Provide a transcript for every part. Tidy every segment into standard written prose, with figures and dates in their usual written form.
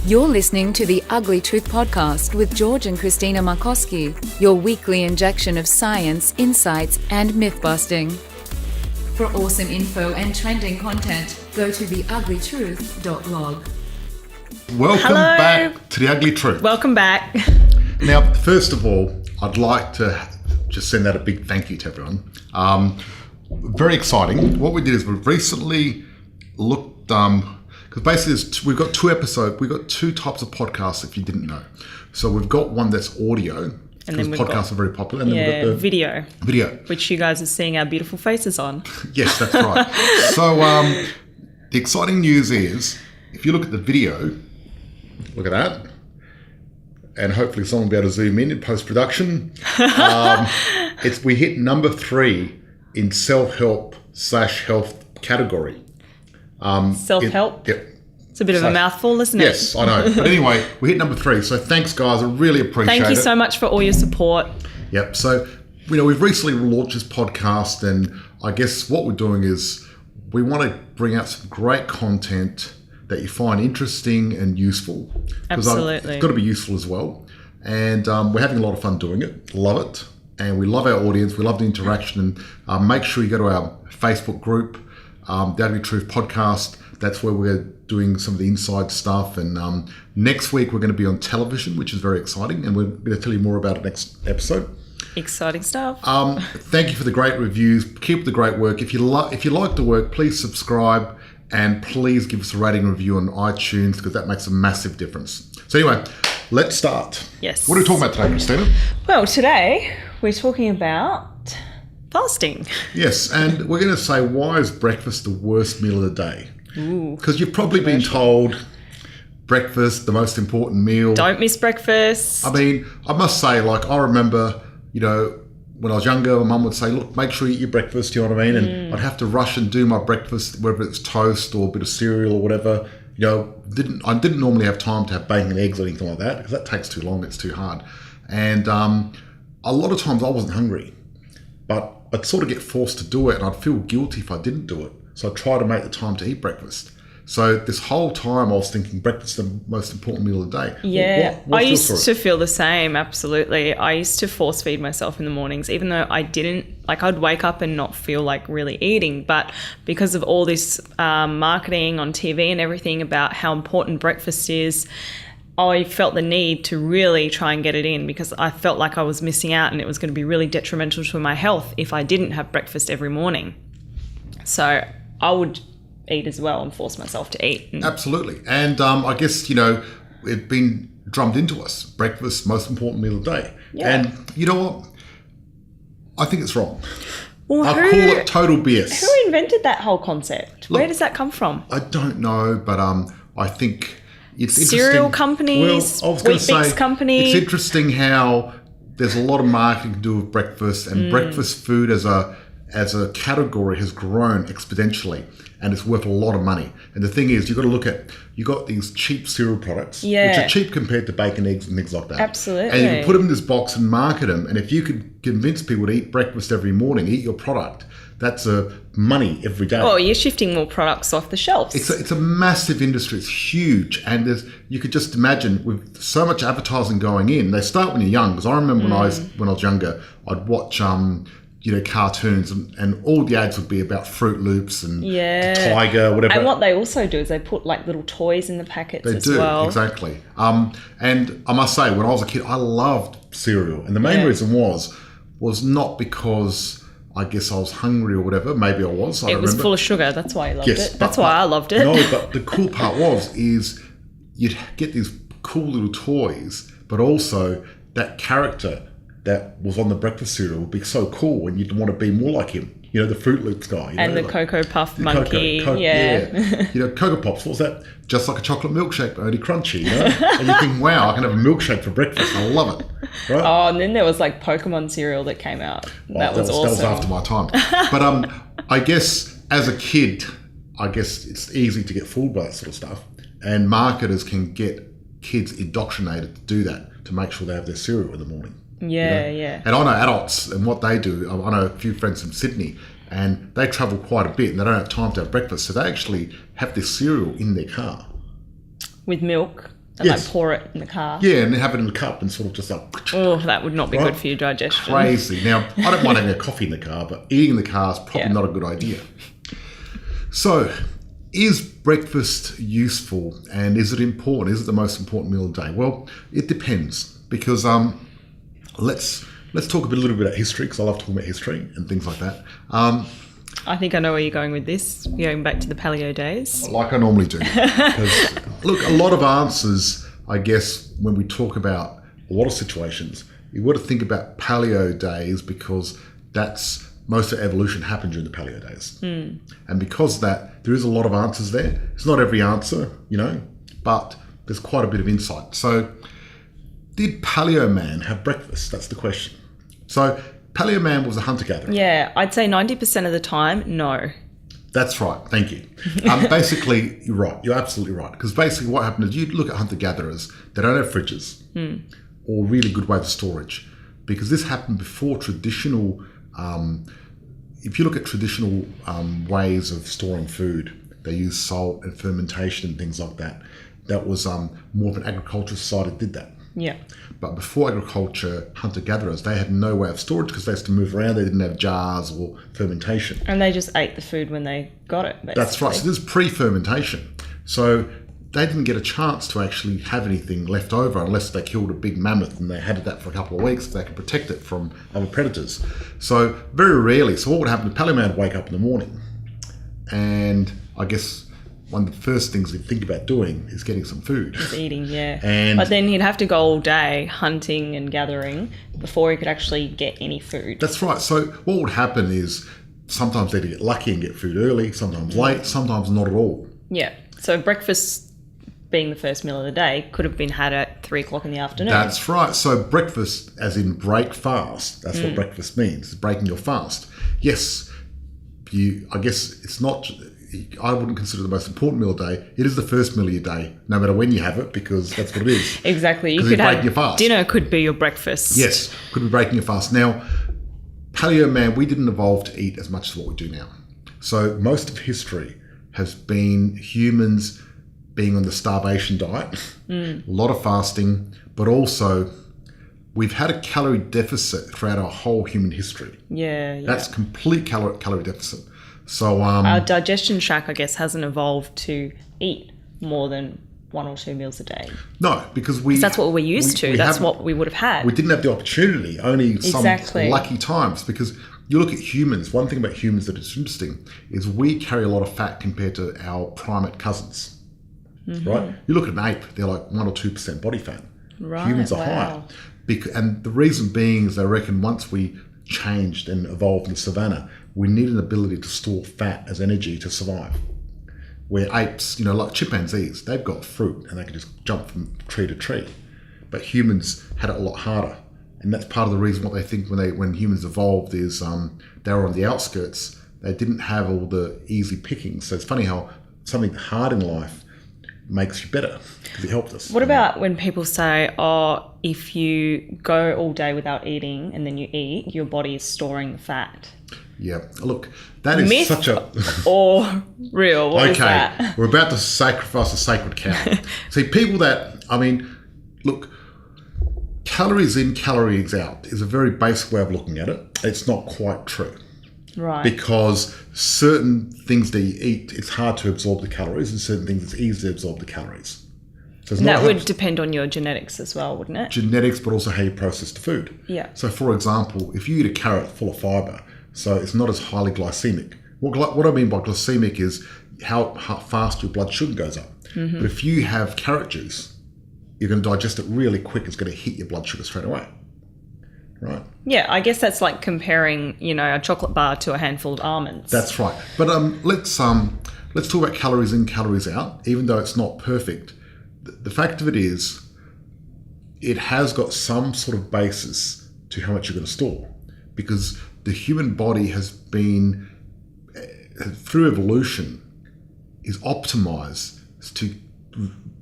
You're listening to the Ugly Truth Podcast with George and Christina Markoski, your weekly injection of science, insights, and myth-busting. For awesome info and trending content, go to theuglytruth.blog. Welcome back to The Ugly Truth. Welcome back. Now, first of all, I'd like to just send out a big thank you to everyone. Very exciting. What we did is we've recently looked... because basically we've got two types of podcasts, if you didn't know. So we've got one that's audio, because podcasts are very popular. And then we've got the video, which you guys are seeing our beautiful faces on. Yes, that's right. So the exciting news is, if you look at the video, look at that, and hopefully someone will be able to zoom in post-production. We hit number 3 in self-help/health category. Self-help? Yep. It's a bit of a mouthful, isn't it? Yes, I know. But anyway, we hit number 3. So thanks, guys. I really appreciate it. Thank you so much for all your support. Yep. So, we've recently launched this podcast, and I guess what we're doing is we want to bring out some great content that you find interesting and useful. Absolutely. It's got to be useful as well. And we're having a lot of fun doing it. Love it. And we love our audience. We love the interaction. And make sure you go to our Facebook group, The Ugly Truth Podcast. That's where we're doing some of the inside stuff. And next week we're going to be on television, which is very exciting. And we're going to tell you more about it next episode. Exciting stuff. Thank you for the great reviews. Keep up the great work. If you like the work, please subscribe and please give us a rating and review on iTunes, because that makes a massive difference. So anyway, let's start. Yes. What are we talking about today, Christina? Well, today we're talking about fasting. Yes, and we're going to say, why is breakfast the worst meal of the day? Because you've probably been told breakfast, the most important meal. Don't miss breakfast. I mean, I must say, I remember, when I was younger, my mum would say, look, make sure you eat your breakfast, you know what I mean? And I'd have to rush and do my breakfast, whether it's toast or a bit of cereal or whatever. I didn't normally have time to have bacon and eggs or anything like that, because that takes too long, it's too hard. And a lot of times I wasn't hungry, but I'd sort of get forced to do it, and I'd feel guilty if I didn't do it. So I'd try to make the time to eat breakfast. So this whole time I was thinking breakfast is the most important meal of the day. Yeah, I used to feel the same, absolutely. I used to force feed myself in the mornings, even though I didn't, I'd wake up and not feel like really eating. But because of all this marketing on TV and everything about how important breakfast is, I felt the need to really try and get it in, because I felt like I was missing out and it was going to be really detrimental to my health if I didn't have breakfast every morning. So I would eat as well and force myself to eat. Absolutely. And I guess, it's been drummed into us. Breakfast, most important meal of the day. Yeah. And you know what? I think it's wrong. Well, I call it total BS. Who invented that whole concept? Where does that come from? I don't know, but I think it's interesting. Cereal companies, well, I was Wheat Bix company. It's interesting how there's a lot of marketing to do with breakfast, and breakfast food as a category has grown exponentially, and it's worth a lot of money. And the thing is, you've got to look at, you've got these cheap cereal products, which are cheap compared to bacon, eggs and things like that. Absolutely. And you can put them in this box and market them. And if you could convince people to eat breakfast every morning, eat your product, that's money every day. Oh, you're shifting more products off the shelves. It's a massive industry. It's huge. And you could just imagine, with so much advertising going in, they start when you're young. Because I remember when I was younger, I'd watch cartoons, and all the ads would be about Fruit Loops and Tiger, whatever. And what they also do is they put little toys in the packets as well. They do, exactly. And I must say, when I was a kid, I loved cereal. And the main reason was not because I guess I was hungry or whatever. Maybe I was. It was full of sugar. That's why I loved it. That's why I loved it. No, but the cool part is you'd get these cool little toys, but also that character that was on the breakfast cereal would be so cool, and you'd want to be more like him. The Fruit Loops guy. And the Cocoa Puff monkey. Cocoa Pops. What was that? Just like a chocolate milkshake, but only crunchy, And you think, wow, I can have a milkshake for breakfast. I love it. Right? Oh, and then there was Pokemon cereal that came out. That was awesome. That was after my time. But I guess as a kid, it's easy to get fooled by that sort of stuff. And marketers can get kids indoctrinated to do that, to make sure they have their cereal in the morning. Yeah, yeah. And I know adults and what they do. I know a few friends from Sydney, and they travel quite a bit, and they don't have time to have breakfast, so they actually have this cereal in their car. With milk? And Yes. like pour it in the car? Yeah, and they have it in a cup and sort of just like... Oh, that would not be Right? good for your digestion. Crazy. Now, I don't mind having a coffee in the car, but eating in the car is probably Yeah. not a good idea. So, is breakfast useful, and is it important? Is it the most important meal of the day? Well, it depends, because let's talk a little bit about history, because I love talking about history and things like that. I think I know where you're going with this. You're going back to the paleo days. Like I normally do. Because, look, a lot of answers, I guess, when we talk about a lot of situations, you've got to think about paleo days, because that's most of evolution happened during the paleo days. And because of that, there is a lot of answers there. It's not every answer, but there's quite a bit of insight. So did paleo man have breakfast? That's the question. So paleo man was a hunter-gatherer. Yeah, I'd say 90% of the time, no. That's right. Thank you. Basically, you're right. You're absolutely right. Because basically what happened is you look at hunter-gatherers, they don't have fridges or really good ways of storage, because this happened before traditional... if you look at traditional ways of storing food, they use salt and fermentation and things like that. That was more of an agricultural society that did that. Yeah. But before agriculture, hunter-gatherers, they had no way of storage because they used to move around. They didn't have jars or fermentation. And they just ate the food when they got it, basically. That's right. So this is pre-fermentation. So they didn't get a chance to actually have anything left over unless they killed a big mammoth and they had that for a couple of weeks so they could protect it from other predators. So very rarely. So what would happen? The paleo man would wake up in the morning, and I guess one of the first things he'd think about doing is getting some food. Just eating, yeah. And but then he'd have to go all day hunting and gathering before he could actually get any food. that's right. So what would happen is sometimes they'd get lucky and get food early, sometimes late, sometimes not at all. Yeah. So breakfast, being the first meal of the day, could have been had at 3 o'clock in the afternoon. That's right. So breakfast, as in break fast, that's what breakfast means, is breaking your fast. Yes, I guess it's not... I wouldn't consider it the most important meal of the day. It is the first meal of your day, no matter when you have it, because that's what it is. Exactly. You 'Cause could you're have breaking your fast. dinner could be your breakfast. Yes, could be breaking your fast. Now, paleo man, we didn't evolve to eat as much as what we do now. So most of history has been humans being on the starvation diet, a lot of fasting, but also we've had a calorie deficit throughout our whole human history. Yeah. That's complete calorie deficit. So Our digestion tract, I guess, hasn't evolved to eat more than 1 or 2 meals a day. no, because That's what we're used to. That's what we would have had. We didn't have the opportunity, only some Exactly. lucky times, because you look at humans, one thing about humans that is interesting is we carry a lot of fat compared to our primate cousins, right? You look at an ape, they're like 1 or 2% body fat. Right, Humans are wow. higher. And the reason being is they reckon once we changed and evolved in the savannah, we need an ability to store fat as energy to survive. Where apes, like chimpanzees, they've got fruit and they can just jump from tree to tree. But humans had it a lot harder. And that's part of the reason what they think when humans evolved is they were on the outskirts. They didn't have all the easy pickings. So it's funny how something hard in life makes you better because it helped us. What about when people say, if you go all day without eating and then you eat, your body is storing the fat? Yeah, look, that is Myth such a... or real? What is that? We're about to sacrifice a sacred cow. See, people look, calories in, calories out is a very basic way of looking at it. It's not quite true. Right. Because certain things that you eat, it's hard to absorb the calories, and certain things, it's easy to absorb the calories. So it's And not that would depend on your genetics as well, wouldn't it? genetics, but also how you process the food. Yeah. So, for example, if you eat a carrot full of fibre, so it's not as highly glycemic. What I mean by glycemic is how fast your blood sugar goes up. But if you have carrot juice, you're going to digest it really quick. It's going to hit your blood sugar straight away. Right? Yeah, I guess that's like comparing, a chocolate bar to a handful of almonds. That's right. But let's talk about calories in, calories out. Even though it's not perfect, the fact of it is, it has got some sort of basis to how much you're going to store, because the human body has been, through evolution, is optimized to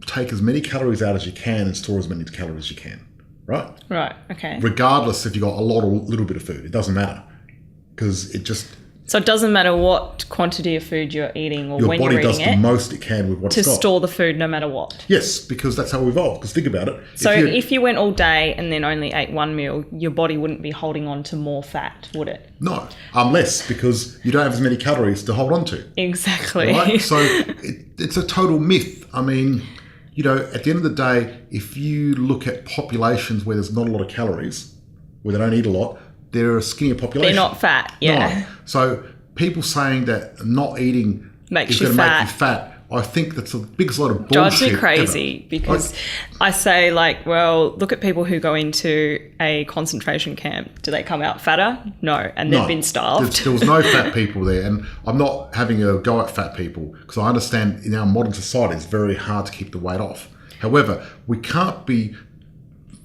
take as many calories out as you can and store as many calories as you can. right? Right. Okay. Regardless if you got a lot or a little bit of food, it doesn't matter because it just So it doesn't matter what quantity of food you're eating or your when body you're does eating the it most it can with what to it's got. store the food no matter what. Yes, because that's how we evolved. Because think about it. So if you went all day and then only ate one meal, your body wouldn't be holding on to more fat, would it? No, less because you don't have as many calories to hold on to. Exactly. Right? So it's a total myth. I mean, you know, at the end of the day, if you look at populations where there's not a lot of calories, where they don't eat a lot, they're a skinnier population. They're not fat, yeah. No. So people saying that not eating Makes is you going to fat. make you fat, I think that's the biggest load of bullshit Drives me crazy ever. because I say, like, well, look at people who go into a concentration camp. Do they come out fatter? No. And they've been starved. There was no fat people there. And I'm not having a go at fat people because I understand in our modern society it's very hard to keep the weight off. However, we can't be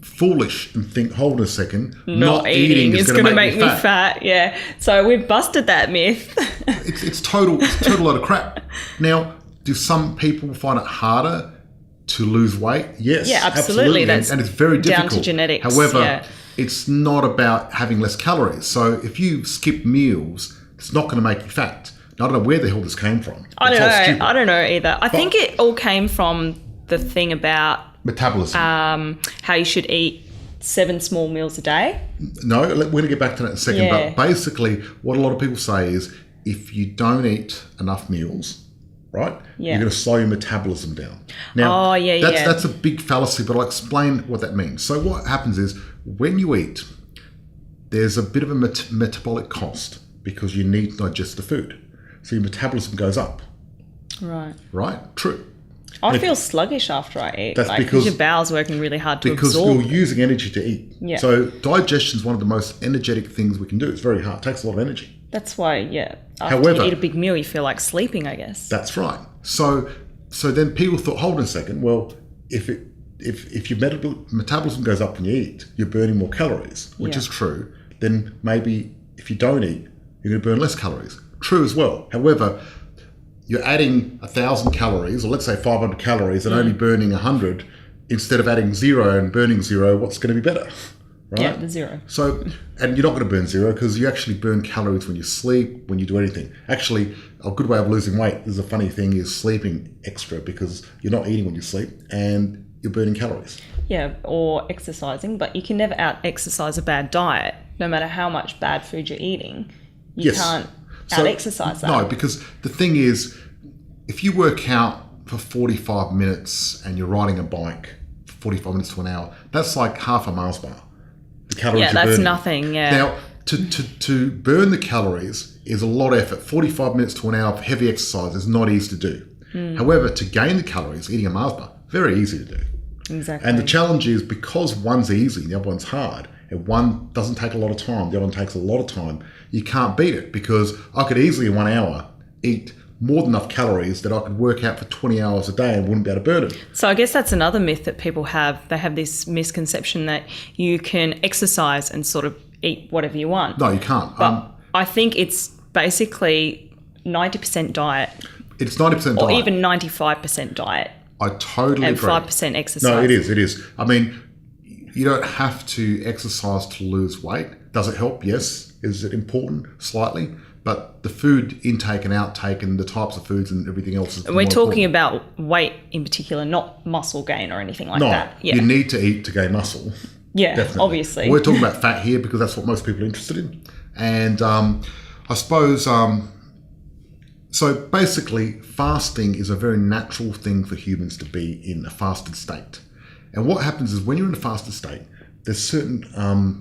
foolish and think, hold on a second, not eating is going to make me fat. Yeah. So we've busted that myth. It's total load of crap. Now, do some people find it harder to lose weight? Yes, Yeah, absolutely. And it's very difficult. Down to genetics. However, it's not about having less calories. So if you skip meals, it's not going to make you fat. Now, I don't know where the hell this came from. I don't know either. I think it all came from the thing about metabolism. How you should eat 7 small meals a day. No, we're going to get back to that in a second. Yeah. But basically, what a lot of people say is if you don't eat enough meals, right, you're going to slow your metabolism down. Now, that's a big fallacy, but I'll explain what that means. So what happens is when you eat, there's a bit of a metabolic cost because you need to digest the food. So your metabolism goes up. Right. Right? True. I feel sluggish after I eat. That's because your bowel's working really hard to absorb. Because you're using energy to eat. Yeah. So digestion is one of the most energetic things we can do. It's very hard. It takes a lot of energy. That's why, after you eat a big meal, you feel like sleeping, I guess. That's right. So then people thought, hold on a second. Well, if your metabolism goes up when you eat, you're burning more calories, which is true. Then maybe if you don't eat, you're going to burn less calories. True as well. However, you're adding 1,000 calories, or let's say 500 calories, and only burning 100 instead of adding 0 and burning 0. What's going to be better? Right? Yeah, the 0. So, and you're not going to burn 0 because you actually burn calories when you sleep, when you do anything. Actually, a good way of losing weight, there's a funny thing, is sleeping extra because you're not eating when you sleep and you're burning calories. Yeah, or exercising, but you can never out-exercise a bad diet. No matter how much bad food you're eating, you can't out-exercise that. No, because the thing is, if you work out for 45 minutes and you're riding a bike for 45 minutes to an hour, that's like half a Mars bar. The calories you're that's burning. nothing, Now, to burn the calories is a lot of effort. 45 minutes to an hour of heavy exercise is not easy to do. However, to gain the calories, eating a Mars bar, very easy to do. Exactly. And the challenge is because one's easy and the other one's hard, and one doesn't take a lot of time, the other one takes a lot of time, you can't beat it because I could easily in 1 hour eat more than enough calories that I could work out for 20 hours a day and wouldn't be able to burn it. So I guess that's another myth that people have. They have this misconception that you can exercise and sort of eat whatever you want. No, you can't. But I think it's basically 90% diet. It's 90% diet. Or even 95% diet. I totally and agree. And 5% exercise. No, it is. I mean, you don't have to exercise to lose weight. Does it help? Yes. Is it important? Slightly. But the food intake and outtake and the types of foods and everything else is and we're talking about weight in particular, not muscle gain or anything like that. Yeah. You need to eat to gain muscle. Yeah, definitely. Obviously. We're talking about fat here because that's what most people are interested in. And I suppose, so basically fasting is a very natural thing for humans to be in a fasted state. And what happens is when you're in a fasted state, there's certain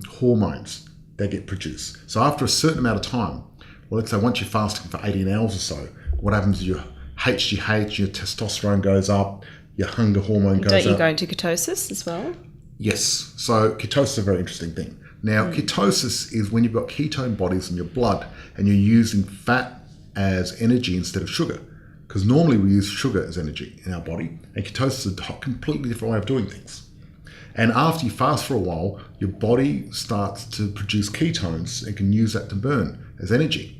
hormones that get produced. So after a certain amount of time, well, let's say once you're fasting for 18 hours or so, what happens is your HGH, your testosterone goes up, your hunger hormone goes up. Don't you go into ketosis as well? Yes. So ketosis is a very interesting thing. Now, ketosis is when you've got ketone bodies in your blood and you're using fat as energy instead of sugar. Because normally we use sugar as energy in our body, and ketosis is a completely different way of doing things. And after you fast for a while, your body starts to produce ketones and can use that to burn as energy.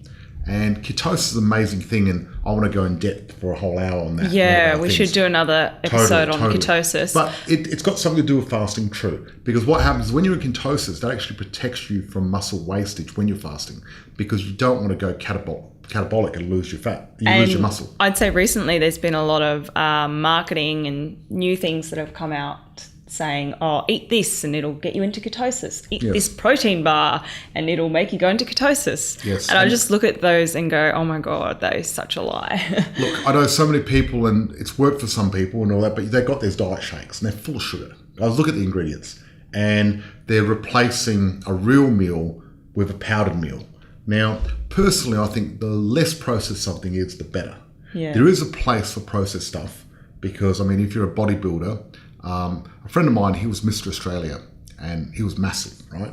And ketosis is an amazing thing, and I want to go in depth for a whole hour on that. Yeah, we should do another episode on ketosis. But it's got something to do with fasting, true. Because what happens is when you're in ketosis, that actually protects you from muscle wastage when you're fasting, because you don't want to go catabolic and lose your fat. Lose your muscle. I'd say recently there's been a lot of marketing and new things that have come out saying, oh, eat this and it'll get you into ketosis. Eat this protein bar and it'll make you go into ketosis. Yes. And I just look at those and go, oh my God, that is such a lie. Look, I know so many people, and it's worked for some people and all that, but they've got these diet shakes and they're full of sugar. I was looking at the ingredients and they're replacing a real meal with a powdered meal. Now, personally, I think the less processed something is, the better. Yeah. There is a place for processed stuff because, I mean, if you're a bodybuilder, a friend of mine, he was Mr. Australia and he was massive, right?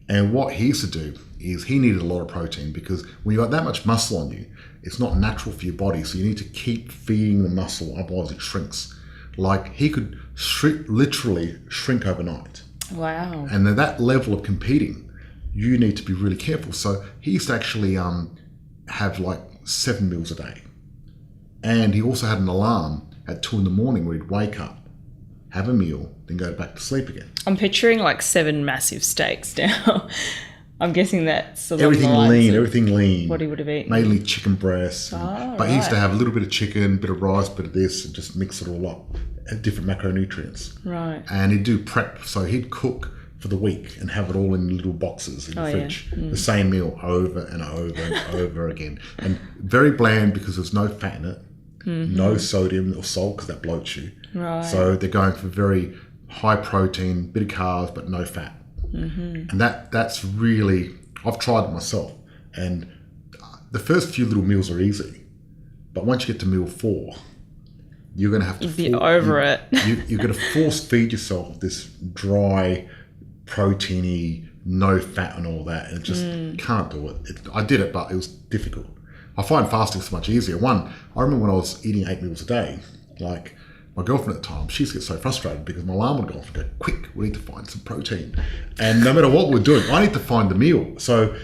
And what he used to do is he needed a lot of protein because when you've got that much muscle on you, it's not natural for your body. So you need to keep feeding the muscle, otherwise it shrinks. Like he could literally shrink overnight. Wow. And at that level of competing, you need to be really careful. So he used to actually have like 7 meals a day. And he also had an alarm at 2 a.m. where he'd wake up, have a meal, then go back to sleep again. I'm picturing like 7 massive steaks now. I'm guessing that's everything lean. What he would have eaten. Mainly chicken breasts. But he used to have a little bit of chicken, bit of rice, bit of this, and just mix it all up. Different macronutrients. Right. And he'd do prep. So he'd cook for the week and have it all in little boxes in the fridge. Yeah. The same meal over and over and over again. And very bland because there's no fat in it. Mm-hmm. No sodium or salt because that bloats you. Right. So they're going for very high protein, bit of carbs, but no fat. Mm-hmm. And that's really, I've tried it myself. And the first few little meals are easy. But once you get to meal 4, you're going to have to... You're going to force feed yourself this dry, proteiny, no fat and all that. And it just can't do it. I did it, but it was difficult. I find fasting so much easier. One, I remember when I was eating 8 meals a day, like my girlfriend at the time, she used to get so frustrated because my alarm would go off and go, quick, we need to find some protein. And no matter what we're doing, I need to find the meal. So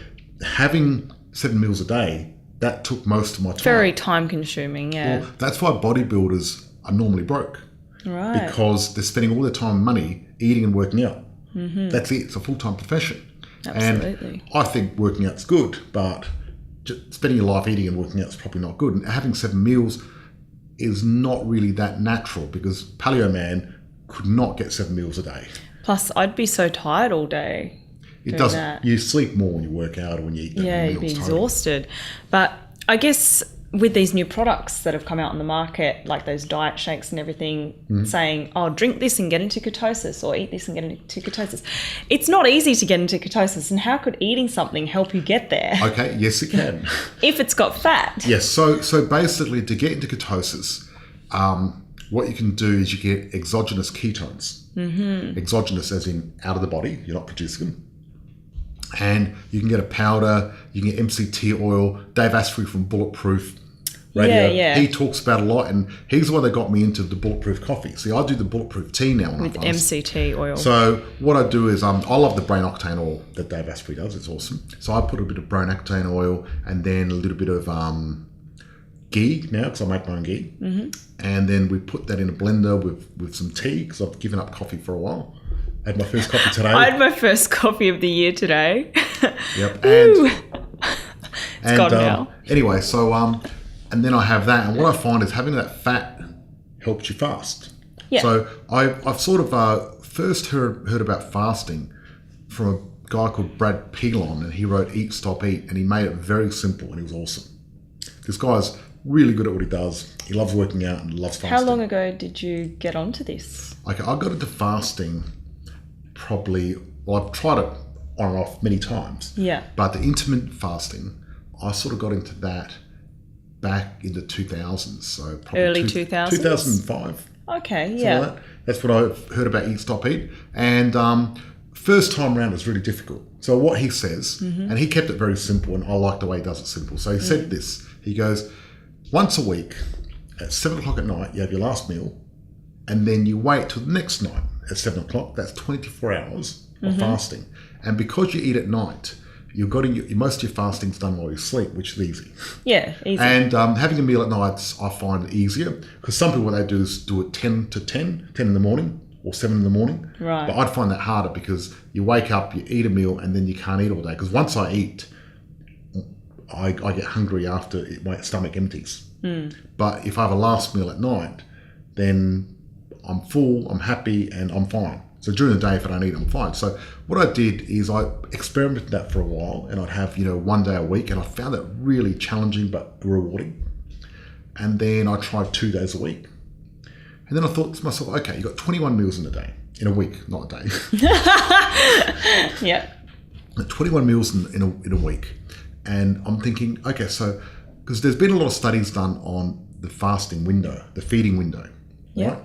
having 7 meals a day, that took most of my time. Very time consuming, yeah. Well, that's why bodybuilders are normally broke. Right. Because they're spending all their time and money eating and working out. Mm-hmm. That's it. It's a full-time profession. Absolutely. And I think working out's good, but spending your life eating and working out is probably not good. And having 7 meals is not really that natural because Paleo Man could not get 7 meals a day. Plus, I'd be so tired all day. It doesn't. You sleep more when you work out or when you eat. Yeah, you'd be exhausted. But I guess with these new products that have come out on the market, like those diet shakes and everything, saying, oh, drink this and get into ketosis or eat this and get into ketosis. It's not easy to get into ketosis. And how could eating something help you get there? Okay, yes, it can. If it's got fat. Yes, so basically to get into ketosis, what you can do is you get exogenous ketones. Mm-hmm. Exogenous as in out of the body, you're not producing them. And you can get a powder, you can get MCT oil. Dave Asprey from Bulletproof Radio, he talks about a lot, and he's the one that got me into the Bulletproof coffee. See, I do the Bulletproof tea now when with I fast. MCT oil. So what I do is, I love the brain octane oil that Dave Asprey does. It's awesome. So I put a bit of brain octane oil and then a little bit of ghee now, because I make my own ghee. Mm-hmm. And then we put that in a blender with some tea, because I've given up coffee for a while. I had my first coffee today. I had my first coffee of the year today. Yep. It's gone now. Anyway, so and then I have that, and what I find is having that fat helps you fast. Yeah. So I've sort of first heard about fasting from a guy called Brad Pilon, and he wrote Eat, Stop, Eat, and he made it very simple, and he was awesome. This guy's really good at what he does. He loves working out and loves fasting. How long ago did you get onto this? Okay, I got into fasting I've tried it on and off many times. Yeah. But the intermittent fasting, I sort of got into that back in the 2000s. So probably early 2000s? 2005. Okay, yeah. Like that. That's what I heard about Eat, Stop, Eat. And first time around was really difficult. So what he says, and he kept it very simple, and I like the way he does it simple. So he said this. He goes, once a week at 7 o'clock at night, you have your last meal, and then you wait till the next night at 7 o'clock. That's 24 hours of fasting. And because you eat at night, you've got most of your fasting's done while you sleep, which is easy. Yeah, easy. And having a meal at night, I find easier, because some people, what they do is do it 10 in the morning or 7 in the morning. Right. But I'd find that harder, because you wake up, you eat a meal, and then you can't eat all day. Because once I eat, I get hungry after my stomach empties. But if I have a last meal at night, then I'm full, I'm happy, and I'm fine. So during the day, if I don't eat, I'm fine. So what I did is I experimented that for a while, and I'd have, 1 day a week, and I found that really challenging but rewarding. And then I tried 2 days a week. And then I thought to myself, okay, you've got 21 meals in a day, in a week, not a day. Yeah. 21 meals in a week. And I'm thinking, okay, so, because there's been a lot of studies done on the fasting window, the feeding window, yeah. right?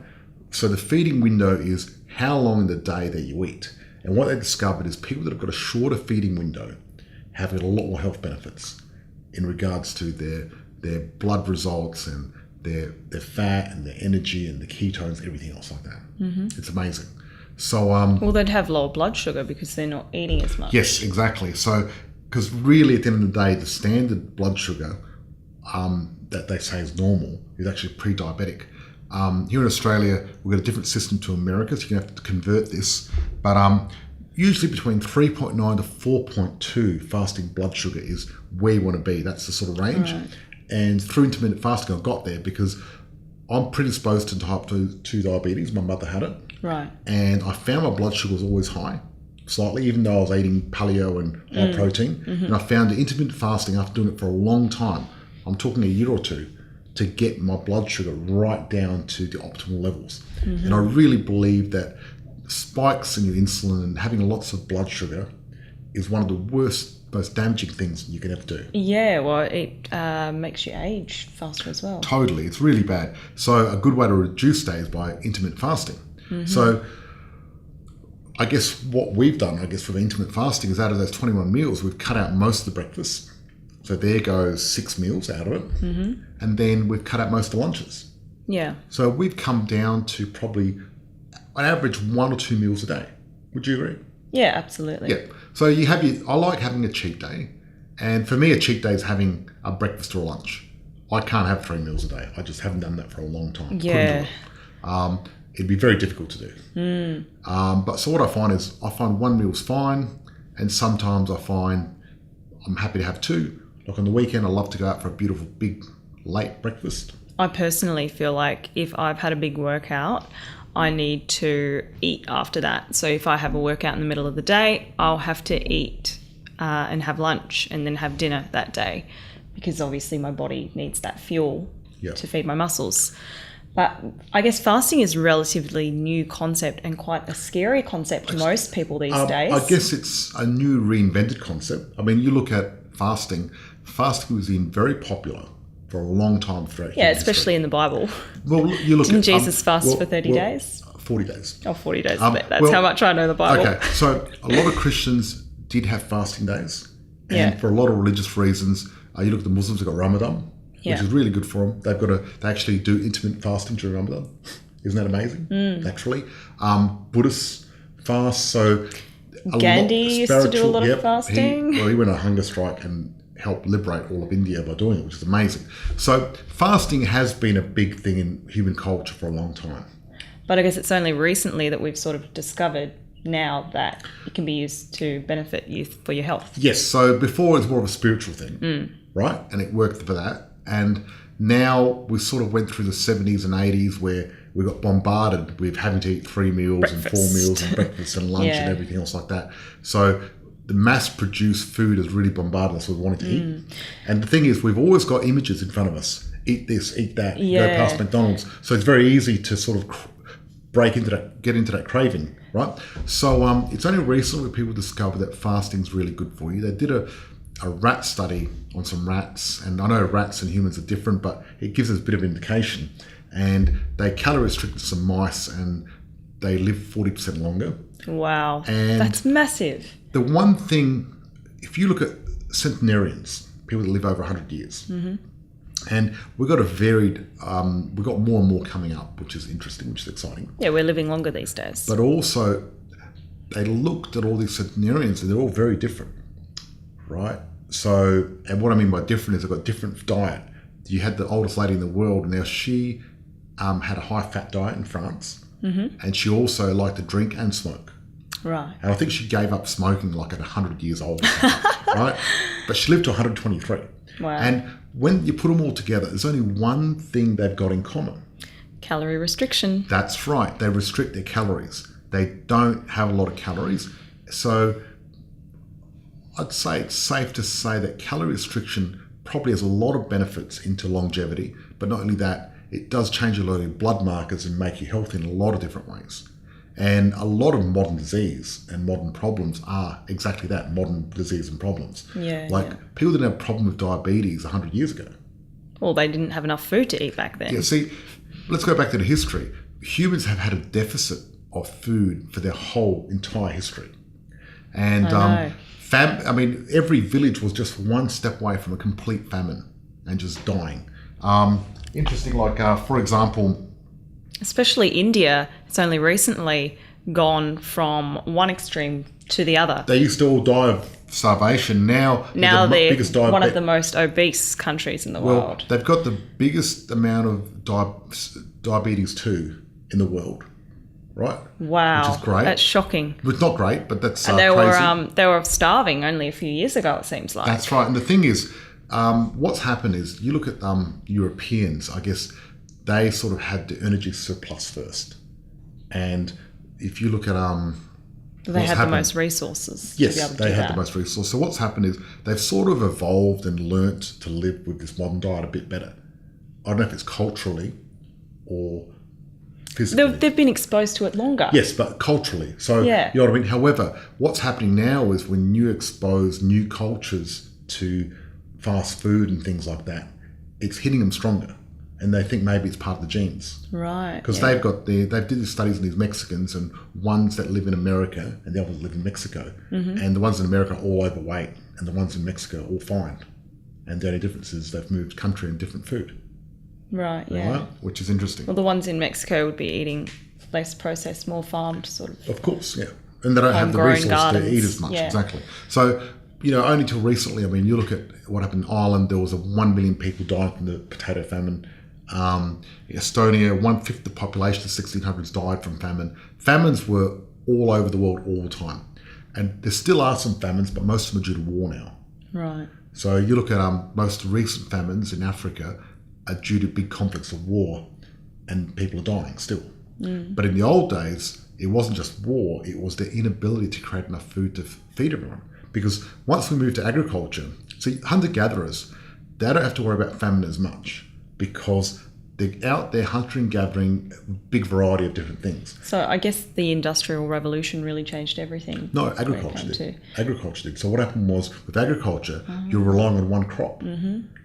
So the feeding window is how long in the day that you eat. And what they discovered is people that have got a shorter feeding window have got a lot more health benefits in regards to their blood results and their fat and their energy and the ketones, everything else like that. It's amazing. So well, they'd have lower blood sugar because they're not eating as much. Yes, exactly. So because really at the end of the day, the standard blood sugar that they say is normal is actually pre-diabetic. Here in Australia, we've got a different system to America, so you're going to have to convert this. But usually between 3.9 to 4.2 fasting blood sugar is where you want to be. That's the sort of range. Right. And through intermittent fasting, I got there because I'm predisposed to type 2 diabetes. My mother had it. Right. And I found my blood sugar was always high, slightly, even though I was eating paleo and high protein. And I found that intermittent fasting, after doing it for a long time, I'm talking a year or two, to get my blood sugar right down to the optimal levels. And I really believe that spikes in your insulin and having lots of blood sugar is one of the worst, most damaging things you can ever do. Yeah, well, it makes you age faster as well. Totally, it's really bad. So a good way to reduce days by intermittent fasting. So I guess what we've done, for the intermittent fasting is out of those 21 meals, we've cut out most of the breakfast. So there goes 6 meals out of it. And then we've cut out most of the lunches. Yeah. So we've come down to probably on average 1 or 2 meals a day. Would you agree? Yeah, absolutely. Yeah. So I like having a cheat day. And for me, a cheat day is having a breakfast or a lunch. I can't have 3 meals a day. I just haven't done that for a long time. Yeah. Couldn't do it. It'd be very difficult to do. But so what I find is 1 meal's fine. And sometimes I find I'm happy to have 2. Like on the weekend, I love to go out for a beautiful, big, late breakfast. I personally feel like if I've had a big workout, I need to eat after that. So if I have a workout in the middle of the day, I'll have to eat and have lunch and then have dinner that day, because obviously my body needs that fuel to feed my muscles. But I guess fasting is a relatively new concept and quite a scary concept to most people these days. I guess it's a new reinvented concept. I mean, you look at fasting. Fasting was very popular for a long time throughout human history. Especially in the Bible. Well, you look Didn't Jesus fast for 30 days? 40 days. Oh, 40 days. That's how much I know the Bible. Okay, so a lot of Christians did have fasting days. And for a lot of religious reasons, you look at the Muslims, they've got Ramadan, which is really good for them. They actually do intermittent fasting during Ramadan. Isn't that amazing? Naturally. Buddhists fast, so Gandhi used to do a lot of fasting. He went on a hunger strike and helped liberate all of India by doing it, which is amazing. So fasting has been a big thing in human culture for a long time. But I guess it's only recently that we've sort of discovered now that it can be used to benefit you for your health. Yes, so before it was more of a spiritual thing, right? And it worked for that. And now we sort of went through the 70s and 80s where we got bombarded with having to eat 3 meals and 4 meals and breakfast and lunch and everything else like that. So the mass-produced food has really bombarded us with wanting to eat. And the thing is, we've always got images in front of us. Eat this, eat that, go past McDonald's. So it's very easy to sort of get into that craving, right? So it's only recently people discovered that fasting's really good for you. They did a rat study on some rats, and I know rats and humans are different, but it gives us a bit of indication. And they calorie restricted some mice, and they live 40% longer. Wow, and that's massive. The one thing, if you look at centenarians, people that live over 100 years, and we've got we've got more and more coming up, which is interesting, which is exciting. Yeah, we're living longer these days. But also, they looked at all these centenarians, and they're all very different. right? So, and what I mean by different is they've got different diet. You had the oldest lady in the world, and now she had a high-fat diet in France, and she also liked to drink and smoke. Right. And I think she gave up smoking like at 100 years old, right? But she lived to 123. Wow. And when you put them all together, there's only one thing they've got in common. Calorie restriction. That's right. They restrict their calories. They don't have a lot of calories. So I'd say it's safe to say that calorie restriction probably has a lot of benefits into longevity. But not only that, it does change a lot of blood markers and make you healthy in a lot of different ways. And a lot of modern disease and modern problems are exactly that, modern disease and problems. People didn't have a problem with diabetes 100 years ago. Well, they didn't have enough food to eat back then. Yeah, see, let's go back to the history. Humans have had a deficit of food for their whole entire history. And every village was just one step away from a complete famine and just dying. Interesting, for example... Especially India, it's only recently gone from one extreme to the other. They used to all die of starvation. Now they're one of the most obese countries in the world. They've got the biggest amount of diabetes too in the world, right? Wow, which is great. That's shocking. It's not great, but that's and crazy. They were starving only a few years ago. It seems like that's right. And the thing is, what's happened is you look at Europeans. I guess they sort of had the energy surplus first, and if you look at they had the most resources. Yes, they had the most resources. So what's happened is they've sort of evolved and learnt to live with this modern diet a bit better. I don't know if it's culturally or physically. They've been exposed to it longer. Yes, but culturally. So, you know what I mean? However, what's happening now is when you expose new cultures to fast food and things like that, it's hitting them stronger. And they think maybe it's part of the genes. Right. Because they've did these studies on these Mexicans and ones that live in America and the others live in Mexico. And the ones in America are all overweight and the ones in Mexico are all fine. And the only difference is they've moved country and different food. Right, yeah. Right? Which is interesting. Well, the ones in Mexico would be eating less processed, more farmed sort of. Of course, yeah. And they don't have the resource to eat as much, exactly. So, only till recently, you look at what happened in Ireland, there was 1 million people dying from the potato famine. Estonia, 1/5 of the population of the 1600s died from famine. Famines were all over the world all the time. And there still are some famines, but most of them are due to war now. Right. So you look at most recent famines in Africa are due to big conflicts of war and people are dying still. But in the old days, it wasn't just war, it was the inability to create enough food to feed everyone. Because once we moved to agriculture, see, hunter-gatherers, they don't have to worry about famine as much because they're out there hunting, gathering, big variety of different things. So I guess the Industrial Revolution really changed everything. No, agriculture did. Agriculture did. So what happened was with agriculture, you're relying on one crop.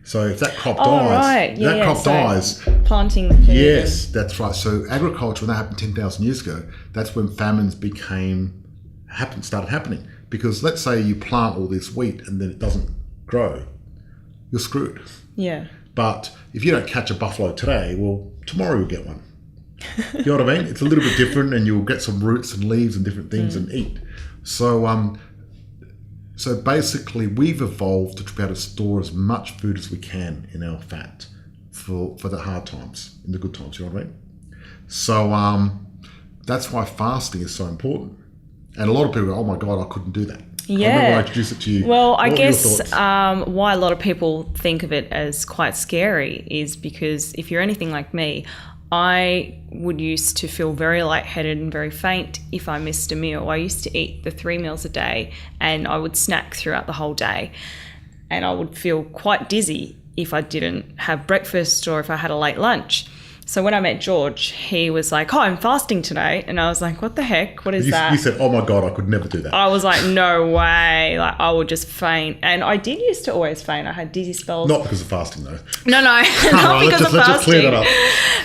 So if that crop dies, planting the food. Yes, that's right. So agriculture, when that happened 10,000 years ago, that's when famines started happening. Because let's say you plant all this wheat and then it doesn't grow, you're screwed. Yeah. But if you don't catch a buffalo today, well, tomorrow you'll get one. You know what I mean? It's a little bit different and you'll get some roots and leaves and different things and eat. So so basically we've evolved to be able to store as much food as we can in our fat for the hard times, in the good times, you know what I mean? So that's why fasting is so important. And a lot of people go, oh my God, I couldn't do that. Yeah. I remember I introduced it to you. Well, I guess why a lot of people think of it as quite scary is because if you're anything like me, I would used to feel very lightheaded and very faint if I missed a meal. I used to eat the 3 meals a day and I would snack throughout the whole day. And I would feel quite dizzy if I didn't have breakfast or if I had a late lunch. So when I met George, he was like, oh, I'm fasting today. And I was like, what the heck? What is that? You said, oh my God, I could never do that. I was like, no way. Like, I would just faint. And I did used to always faint. I had dizzy spells. Not because of fasting, though. No, not because of fasting. Let's just clear that up.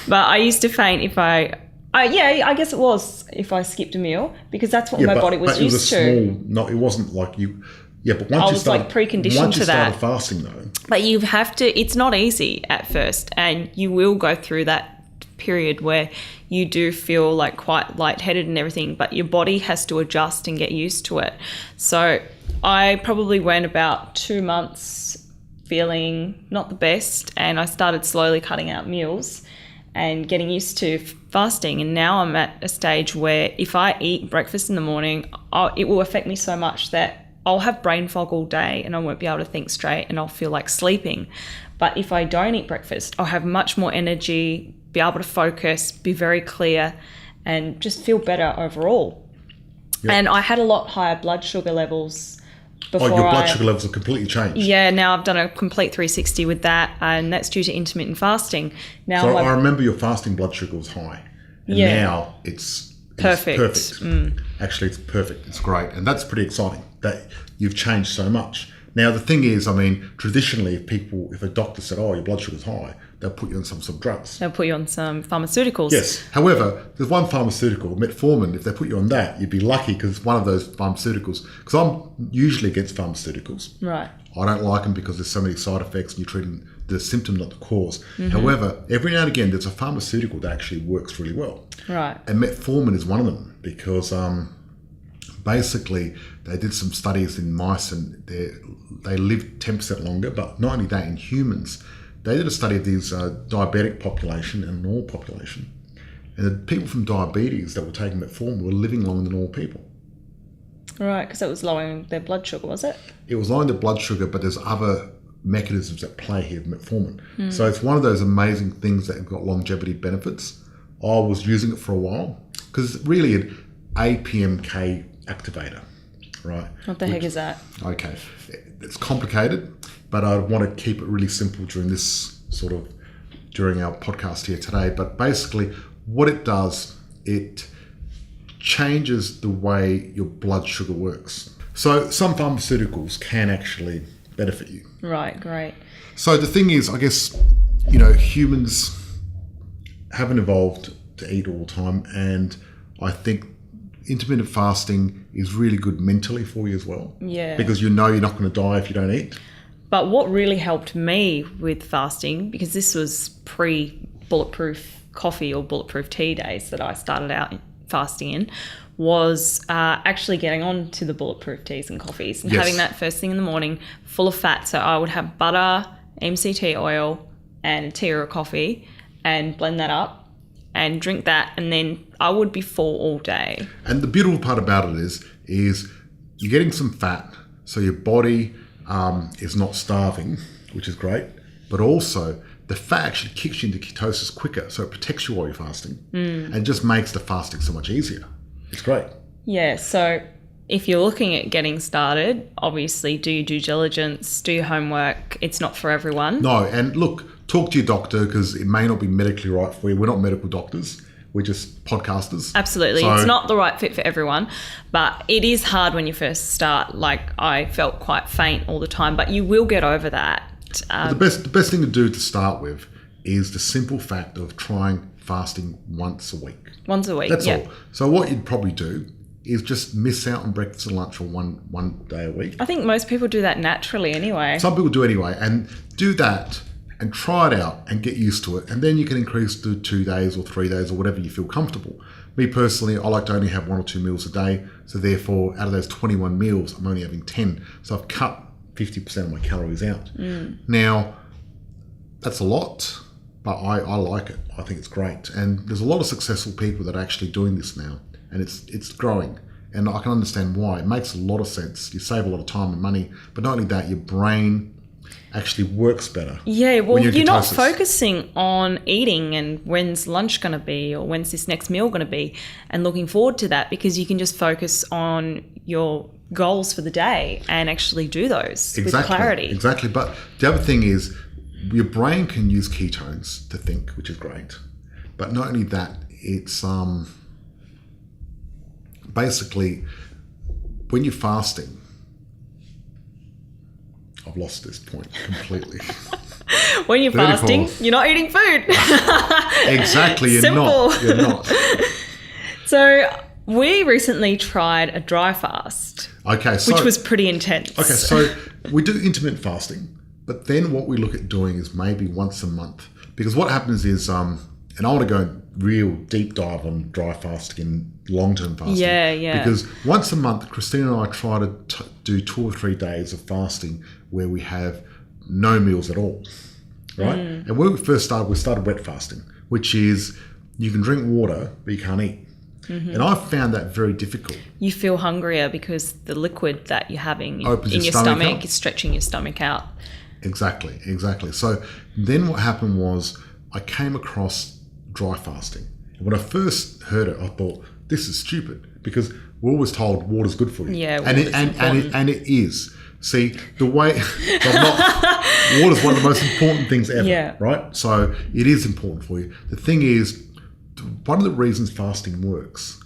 But I used to faint if I guess it was if I skipped a meal because that's what my body was used to. No, it wasn't like you... Yeah, but once you started fasting, though. But you have to... It's not easy at first and you will go through that period where you do feel like quite lightheaded and everything, but your body has to adjust and get used to it. So I probably went about 2 months feeling not the best, and I started slowly cutting out meals and getting used to fasting. And now I'm at a stage where if I eat breakfast in the morning, it will affect me so much that I'll have brain fog all day and I won't be able to think straight and I'll feel like sleeping. But if I don't eat breakfast, I'll have much more energy, be able to focus, be very clear, and just feel better overall. Yep. And I had a lot higher blood sugar levels before. Your blood sugar levels have completely changed. Yeah, now I've done a complete 360 with that, and that's due to intermittent fasting. Now so I remember your fasting blood sugar was high, and now it's perfect. Actually, it's perfect. It's great, and that's pretty exciting that you've changed so much. Now, the thing is, I mean, traditionally, if a doctor said, "Oh, your blood sugar's high," they'll put you on some drugs. They'll put you on some pharmaceuticals. Yes. However, there's one pharmaceutical, metformin. If they put you on that, you'd be lucky because it's one of those pharmaceuticals. Because I'm usually against pharmaceuticals. Right. I don't like them because there's so many side effects and you're treating the symptom, not the cause. Mm-hmm. However, every now and again, there's a pharmaceutical that actually works really well. Right. And metformin is one of them because basically they did some studies in mice and they lived 10% longer, but not only that, in humans, they did a study of these diabetic population and normal population. And the people from diabetes that were taking metformin were living longer than all people. Right, because it was lowering their blood sugar, was it? It was lowering the blood sugar, but there's other mechanisms at play here with metformin. So it's one of those amazing things that have got longevity benefits. I was using it for a while because it's really an APMK activator, right? What the heck is that? Okay, it's complicated, but I want to keep it really simple during our podcast here today. But basically what it does, it changes the way your blood sugar works. So some pharmaceuticals can actually benefit you. Right, great. So the thing is, I guess, humans haven't evolved to eat all the time, and I think intermittent fasting is really good mentally for you as well. Yeah. Because you're not going to die if you don't eat. But what really helped me with fasting, because this was pre-bulletproof coffee or bulletproof tea days that I started out fasting in, was actually getting on to the bulletproof teas and coffees and having that first thing in the morning full of fat. So I would have butter, MCT oil and a tea or a coffee and blend that up and drink that, and then I would be full all day. And the beautiful part about it is you're getting some fat, so your body is not starving, which is great, but also the fat actually kicks you into ketosis quicker, so it protects you while you're fasting and just makes the fasting so much easier. It's great. Yeah, so if you're looking at getting started, obviously do your due diligence, do your homework. It's not for everyone. No, and look, talk to your doctor because it may not be medically right for you. We're not medical doctors. We're just podcasters. Absolutely. So, it's not the right fit for everyone, but it is hard when you first start. Like, I felt quite faint all the time, but you will get over that. The best thing to do to start with is the simple fact of trying fasting once a week. Once a week, that's all. So what you'd probably do is just miss out on breakfast and lunch for one day a week. I think most people do that naturally anyway. Some people do anyway, and do that and try it out and get used to it, and then you can increase to 2 days or 3 days or whatever you feel comfortable. Me personally, I like to only have 1 or 2 meals a day, so therefore out of those 21 meals I'm only having 10, so I've cut 50% of my calories out. Now that's a lot, but I like it. I think it's great, and there's a lot of successful people that are actually doing this now, and it's growing, and I can understand why. It makes a lot of sense. You save a lot of time and money, but not only that, your brain actually works better. Yeah, well, you're not focusing on eating and when's lunch going to be or when's this next meal going to be and looking forward to that, because you can just focus on your goals for the day and actually do those with clarity. Exactly. But the other thing is your brain can use ketones to think, which is great. But not only that, it's basically when you're fasting, I've lost this point completely. When you're fasting, you're not eating food. Exactly, you're Simple. not. You're not. So we recently tried a dry fast. Okay, which was pretty intense. Okay, so we do intermittent fasting, but then what we look at doing is maybe once a month. Because what happens is and I want to go real deep dive on dry fasting and long-term fasting. Yeah. Because once a month, Christina and I try to do 2 or 3 days of fasting where we have no meals at all, right? And when we first started, we started wet fasting, which is you can drink water, but you can't eat. And I found that very difficult. You feel hungrier because the liquid that you're having in your stomach is stretching your stomach out. Exactly. So then what happened was I came across dry fasting. And when I first heard it, I thought, this is stupid, because we're always told water's good for you. Yeah, and it is. See, the way water's one of the most important things ever, right? So it is important for you. The thing is, one of the reasons fasting works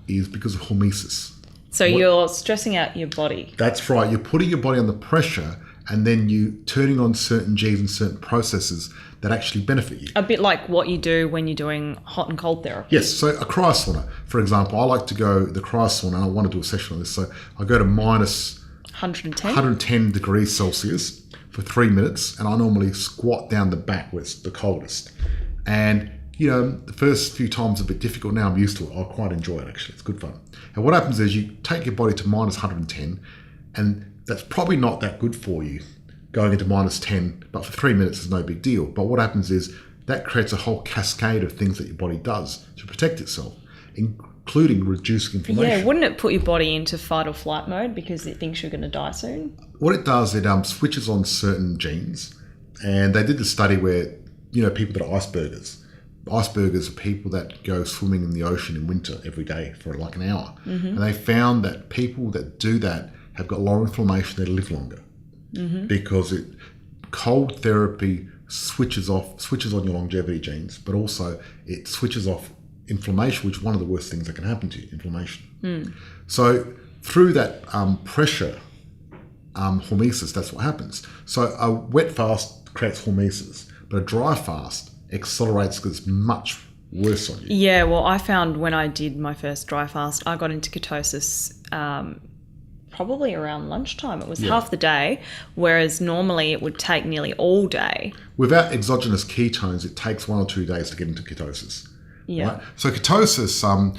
is because of hormesis. So you're stressing out your body. That's right. You're putting your body under pressure, and then you turning on certain genes and certain processes that actually benefit you. A bit like what you do when you're doing hot and cold therapy. Yes. So a cryosauna, for example, I like to go the cryosauna, and I want to do a session on this. So I go to minus 110 degrees Celsius for 3 minutes, and I normally squat down the back where it's the coldest. And the first few times a bit difficult. Now I'm used to it. I quite enjoy it, actually. It's good fun. And what happens is you take your body to minus 110, and that's probably not that good for you going into minus 10, but for 3 minutes is no big deal. But what happens is that creates a whole cascade of things that your body does to protect itself, including reducing inflammation. Yeah, wouldn't it put your body into fight or flight mode because it thinks you're going to die soon? What it does, it switches on certain genes. And they did the study where, people that are icebergers. Icebergers are people that go swimming in the ocean in winter every day for like an hour. And they found that people that do that have got lower inflammation, they live longer. Because cold therapy switches on your longevity genes, but also it switches off inflammation, which is one of the worst things that can happen to you, inflammation. So through that pressure, hormesis, that's what happens. So a wet fast creates hormesis, but a dry fast accelerates because it's much worse on you. Yeah, well, I found when I did my first dry fast, I got into ketosis probably around lunchtime. It was half the day, whereas normally it would take nearly all day. Without exogenous ketones, it takes 1 or 2 days to get into ketosis. Yeah. Right? So ketosis,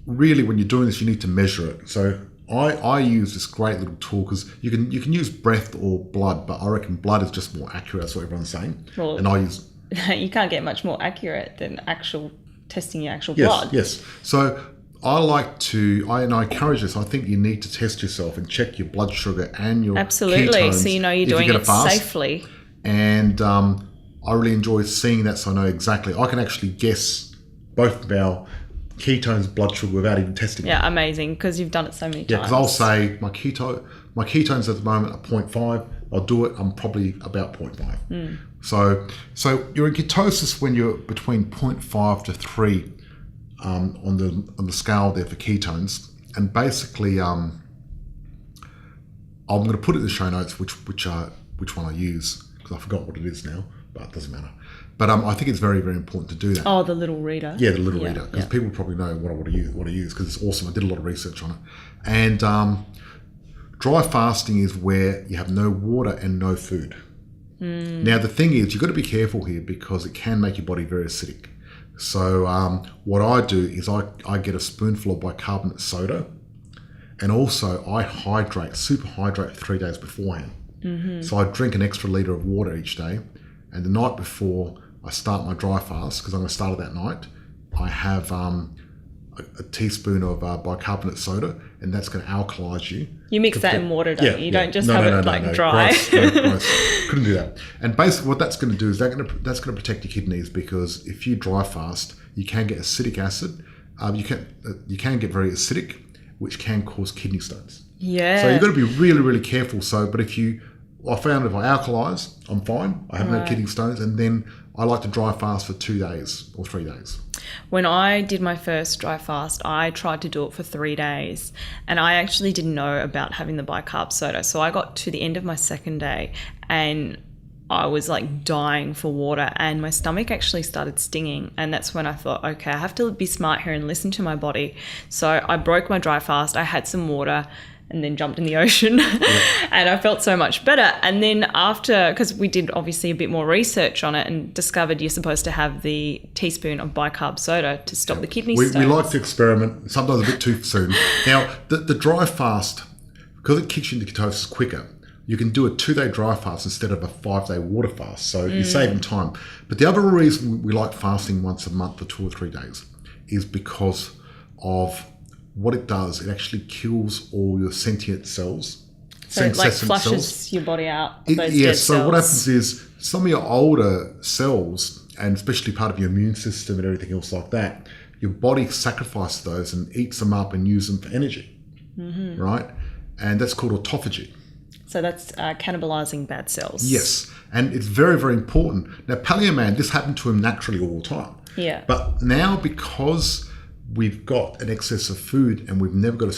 really when you're doing this, you need to measure it. So I use this great little tool because you can use breath or blood, but I reckon blood is just more accurate. That's what everyone's saying. Well, and I use... You can't get much more accurate than testing your actual blood. Yes. So I encourage this. I think you need to test yourself and check your blood sugar and your ketones, so you're doing it safely. And I really enjoy seeing that, so I know exactly. I can actually guess both of our ketones, blood sugar without even testing it. Yeah, amazing, because you've done it so many times. Yeah, because I'll say my ketones at the moment are 0.5. I'll do it. I'm probably about 0.5. So you're in ketosis when you're between 0.5 to 3 on the scale there for ketones. And basically, I'm going to put it in the show notes which one I use, because I forgot what it is now, but it doesn't matter. But I think it's very, very important to do that. Oh, the little reader. Yeah, the little reader, because people probably know what I use because it's awesome. I did a lot of research on it. And dry fasting is where you have no water and no food. Now, the thing is, you've got to be careful here because it can make your body very acidic. So what I do is I get a spoonful of bicarbonate soda, and also I super hydrate 3 days beforehand. So I drink an extra litre of water each day, and the night before I start my dry fast, because I'm going to start it that night, I have a teaspoon of bicarbonate soda, and that's going to alkalise you. You mix that in water, don't you? You don't just have it dry. Gross. Couldn't do that. And basically what that's going to do is that's going to protect your kidneys, because if you dry fast, you can get acidic acid. You can get very acidic, which can cause kidney stones. Yeah. So you've got to be really, really careful. But I found if I alkalise, I'm fine. I haven't had kidney stones. And then I like to dry fast for 2 days or 3 days. When I did my first dry fast, I tried to do it for 3 days, and I actually didn't know about having the bicarb soda. So I got to the end of my second day and I was like dying for water, and my stomach actually started stinging. And that's when I thought, okay, I have to be smart here and listen to my body. So I broke my dry fast. I had some water, and then jumped in the ocean and I felt so much better. And then after, because we did obviously a bit more research on it and discovered you're supposed to have the teaspoon of bicarb soda to stop the kidney stones. We like to experiment, sometimes a bit too soon. Now, the dry fast, because it kicks you into ketosis quicker, you can do a 2-day dry fast instead of a 5-day water fast. So you're saving time. But the other reason we like fasting once a month for 2 or 3 days is because of what it does. It actually kills all your sentient cells. So it like flushes your body out of those dead cells. So what happens is some of your older cells, and especially part of your immune system and everything else like that, your body sacrifices those and eats them up and uses them for energy, right? And that's called autophagy. So that's cannibalizing bad cells. Yes, and it's very, very important. Now, Paleo Man, this happened to him naturally all the time. Yeah. But now, because we've got an excess of food and we've never got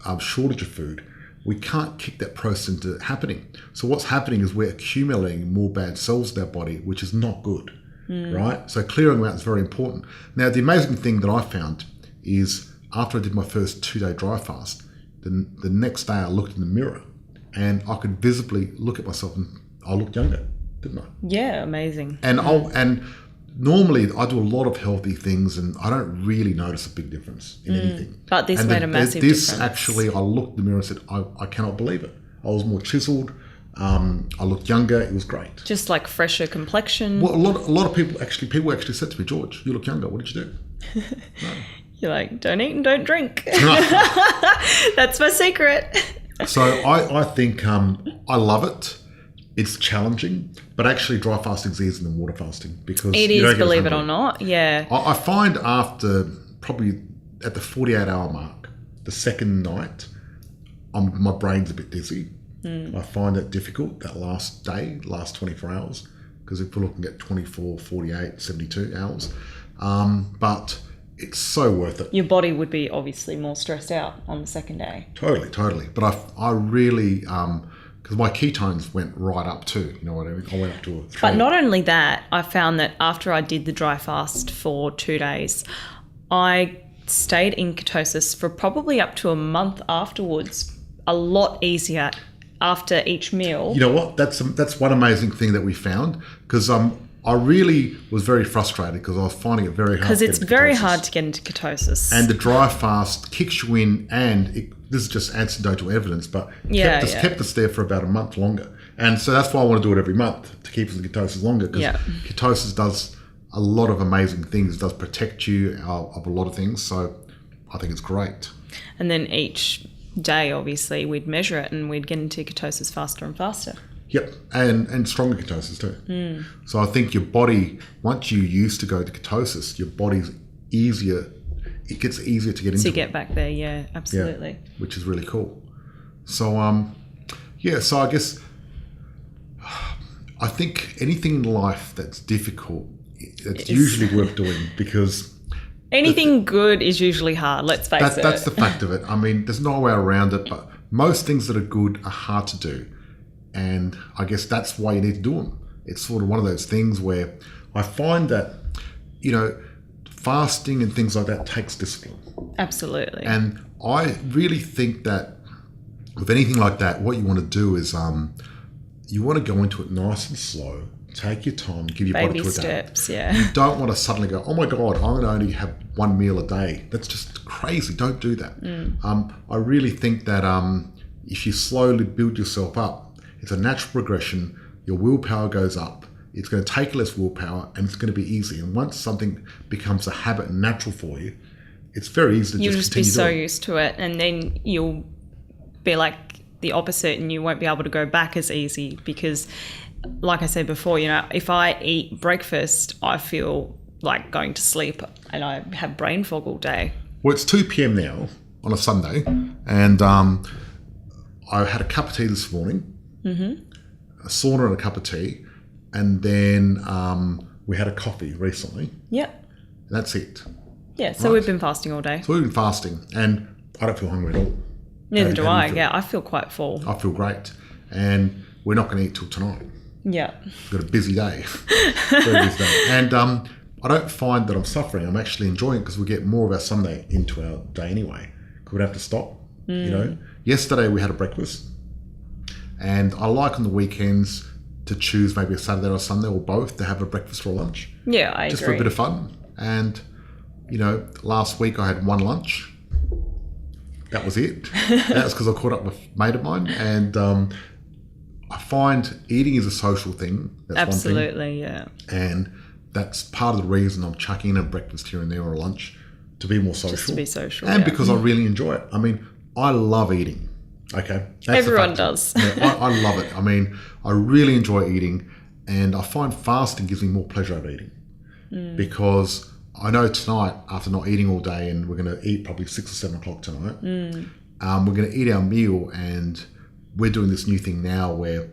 a shortage of food, we can't kick that process into happening. So what's happening is we're accumulating more bad cells in our body, which is not good, right? So clearing them out is very important. Now, the amazing thing that I found is after I did my first 2-day dry fast, the next day I looked in the mirror and I could visibly look at myself and I looked younger, didn't I? Yeah, amazing. And normally I do a lot of healthy things and I don't really notice a big difference in anything. But this made a massive difference. This actually, I looked in the mirror and said, I cannot believe it. I was more chiseled. I looked younger. It was great. Just like fresher complexion. Well, a lot of people actually said to me, George, you look younger. What did you do? No. You're like, don't eat and don't drink. That's my secret. So I think I love it. It's challenging, but actually dry fasting is easier than water fasting because it is, believe it or not. Yeah. I find after probably at the 48-hour mark, the second night, my brain's a bit dizzy. I find it difficult that last 24 hours, because if we're looking at 24, 48, 72 hours, but it's so worth it. Your body would be obviously more stressed out on the second day. Totally. But I really, because my ketones went right up too, you know what I mean? I went up to a 3. But not only that, I found that after I did the dry fast for 2 days, I stayed in ketosis for probably up to a month afterwards, a lot easier after each meal. You know what? That's one amazing thing that we found, because I really was very frustrated because I was finding it very hard. Because it's very hard to get into ketosis. And the dry fast kicks you in, and this is just anecdotal evidence, but kept us there for about a month longer. And so that's why I want to do it every month, to keep us in ketosis longer, because ketosis does a lot of amazing things. It does protect you of a lot of things. So I think it's great. And then each day, obviously, we'd measure it and we'd get into ketosis faster and faster. Yep, and stronger ketosis too. So I think your body, once you used to go to ketosis, your body's easier. It gets easier to get into. To get back there, yeah, absolutely. Yeah, which is really cool. So so I guess I think anything in life that's difficult, it's usually worth doing, because anything good is usually hard. Let's face it. That's the fact of it. I mean, there's no way around it. But most things that are good are hard to do. And I guess that's why you need to do them. It's sort of one of those things where I find that, fasting and things like that takes discipline. Absolutely. And I really think that with anything like that, what you want to do is you want to go into it nice and slow, take your time, give your body to adapt. Baby steps, yeah. You don't want to suddenly go, oh my God, I'm going to only have one meal a day. That's just crazy. Don't do that. I really think that if you slowly build yourself up, it's a natural progression. Your willpower goes up. It's going to take less willpower, and it's going to be easy. And once something becomes a habit and natural for you, it's very easy to you'll just continue be so doing. used to it, and then you'll be like the opposite, and you won't be able to go back as easy because, like I said before, if I eat breakfast, I feel like going to sleep, and I have brain fog all day. Well, it's 2 p.m. now on a Sunday, and I had a cup of tea this morning. A sauna and a cup of tea, and then we had a coffee recently. Yep. And that's it. Yeah, so we've been fasting all day. So we've been fasting, and I don't feel hungry at all. Neither do I. Yeah, I feel quite full. I feel great, and we're not going to eat till tonight. Yeah. We've got a busy day. Very busy day. And I don't find that I'm suffering. I'm actually enjoying it because we get more of our Sunday into our day anyway. We don't have to stop. You yesterday we had a breakfast, and I like on the weekends to choose maybe a Saturday or Sunday or both to have a breakfast or a lunch. Yeah, I just agree. for a bit of fun. And, last week I had one lunch. That was it. That was because I caught up with a mate of mine. And I find eating is a social thing. That's Absolutely, one thing. Yeah. And that's part of the reason I'm chucking in a breakfast here and there or a lunch, to be more social. Just to be social, and because I really enjoy it. I mean, I love eating. Okay, that's everyone does. Yeah, I love it. I mean, I really enjoy eating, and I find fasting gives me more pleasure over eating because I know tonight, after not eating all day, and we're going to eat probably 6 or 7 o'clock tonight. We're going to eat our meal, and we're doing this new thing now where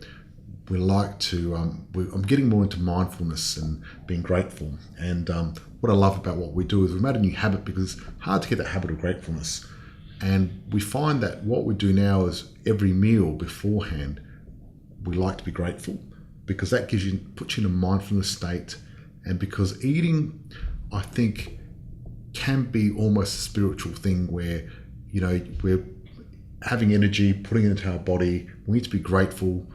we like to. I'm getting more into mindfulness and being grateful. And what I love about what we do is we've made a new habit because it's hard to get that habit of gratefulness. And we find that what we do now is every meal beforehand, we like to be grateful because that puts you in a mindfulness state. And because eating, I think, can be almost a spiritual thing where, we're having energy, putting it into our body. We need to be grateful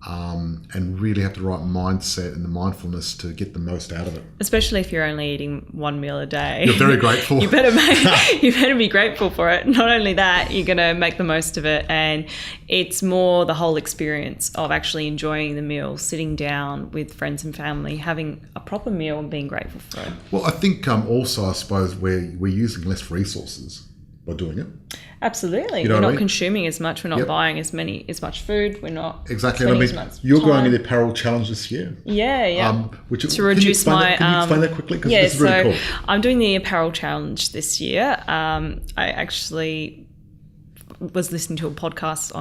and really have the right mindset and the mindfulness to get the most out of it. Especially if you're only eating one meal a day. You're very grateful. You better be grateful for it. Not only that, you're going to make the most of it, and it's more the whole experience of actually enjoying the meal, sitting down with friends and family, having a proper meal and being grateful for it. Well, I think also, I suppose, we're using less resources by doing it. Absolutely. We're not consuming as much. We're not buying as much food. We're not exactly. And I mean, you're going in the apparel challenge this year. Yeah. To reduce can you explain that quickly? Because this is really cool. I'm doing the apparel challenge this year. I actually was listening to a podcast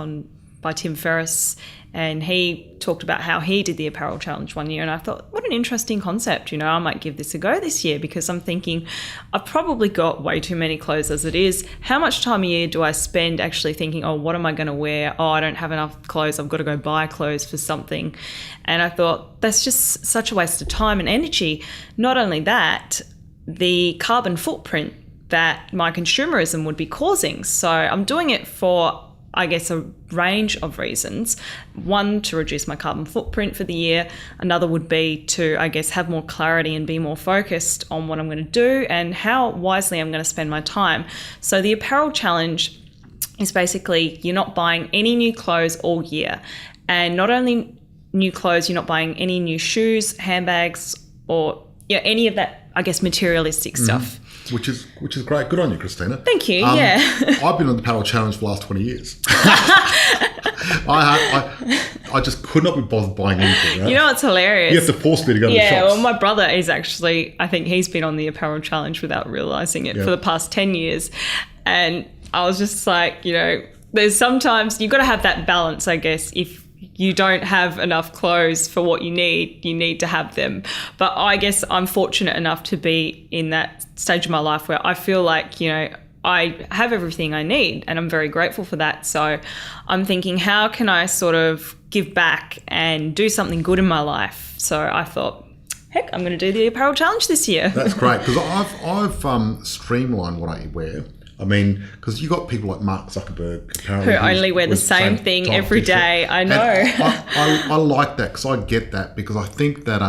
by Tim Ferriss, and he talked about how he did the apparel challenge one year, and I thought, what an interesting concept. I might give this a go this year because I'm thinking I've probably got way too many clothes as it is. How much time a year do I spend actually thinking, what am I going to wear? I don't have enough clothes. I've got to go buy clothes for something. And I thought that's just such a waste of time and energy. Not only that, the carbon footprint that my consumerism would be causing. So I'm doing it for, I guess, a range of reasons. One, to reduce my carbon footprint for the year. Another would be to, I guess, have more clarity and be more focused on what I'm going to do and how wisely I'm going to spend my time. So the apparel challenge is basically you're not buying any new clothes all year. And not only new clothes, you're not buying any new shoes, handbags, or any of that, I guess, materialistic stuff. Which is great. Good on you, Christina. Thank you. Yeah. I've been on the apparel challenge for the last 20 years. I just could not be bothered buying anything. Right? You know what's hilarious? You have to force me to go to the shops. Yeah, well, my brother is actually, I think he's been on the apparel challenge without realising it for the past 10 years. And I was just like, there's sometimes you've got to have that balance, I guess. If you don't have enough clothes for what you need to have them. But I guess I'm fortunate enough to be in that stage of my life where I feel like, I have everything I need, and I'm very grateful for that. So I'm thinking, how can I sort of give back and do something good in my life? So I thought, heck, I'm going to do the apparel challenge this year. That's great, because I've streamlined what I wear. I mean, because you got people like Mark Zuckerberg apparently who only wear the same thing every day. I know. I like that because I get that, because I think that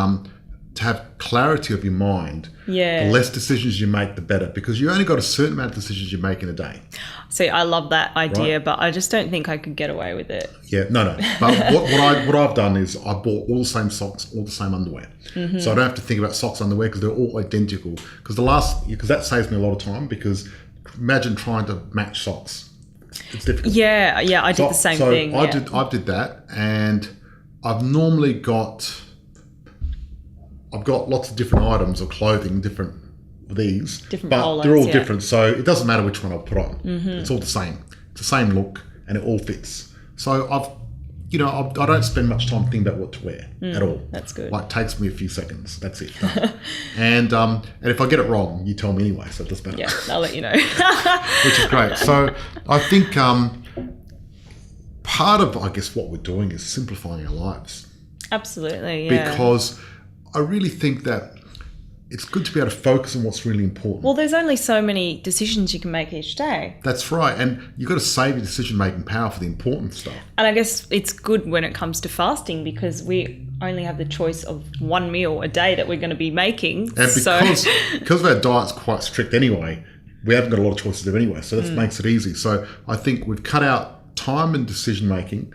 to have clarity of your mind, the less decisions you make, the better, because you only got a certain amount of decisions you make in a day. See, I love that idea, but I just don't think I could get away with it. Yeah, no. But what I've done is I bought all the same socks, all the same underwear, so I don't have to think about socks, underwear, because they're all identical. Because that saves me a lot of time, because imagine trying to match socks. It's difficult. Yeah, I did the same thing. I did that, and I've normally got lots of different items of clothing, different polos, they're all different. So it doesn't matter which one I put on. It's all the same. It's the same look, and it all fits. So I don't spend much time thinking about what to wear at all. That's good. Like, takes me a few seconds. That's it. and if I get it wrong, you tell me anyway, so it doesn't matter. Yeah, I'll let you know. Which is great. So I think part of, I guess, what we're doing is simplifying our lives. Absolutely, yeah. Because I really think that it's good to be able to focus on what's really important. Well, there's only so many decisions you can make each day. That's right. And you've got to save your decision-making power for the important stuff. And I guess it's good when it comes to fasting because we only have the choice of one meal a day that we're going to be making. And because our diet's quite strict anyway, we haven't got a lot of choices to do anyway. So that makes it easy. So I think we've cut out time and decision-making